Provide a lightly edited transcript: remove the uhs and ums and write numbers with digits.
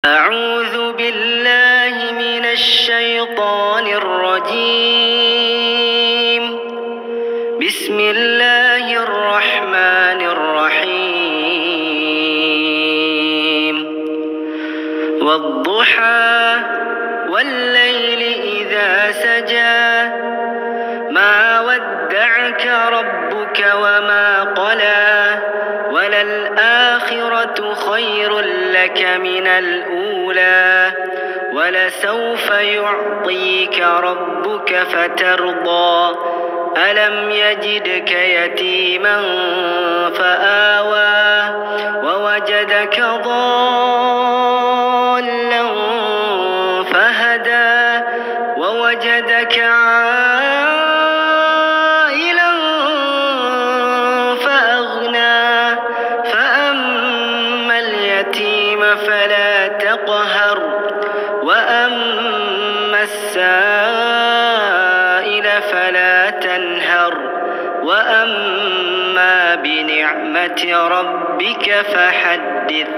أعوذ بالله من الشيطان الرجيم. بسم الله الرحمن الرحيم. والضحى والليل إذا سجى ما ودعك ربك وما قلى وللآخرة خير لك من الأولى ولسوف يعطيك ربك فترضى ألم يجدك يتيما فآوى ووجدك ضالا فهدى ووجدك عائلا فأغنى فأما اليتيم فلا تقهر وأما السائل فلا تنهر وأما بنعمة ربك فحدث.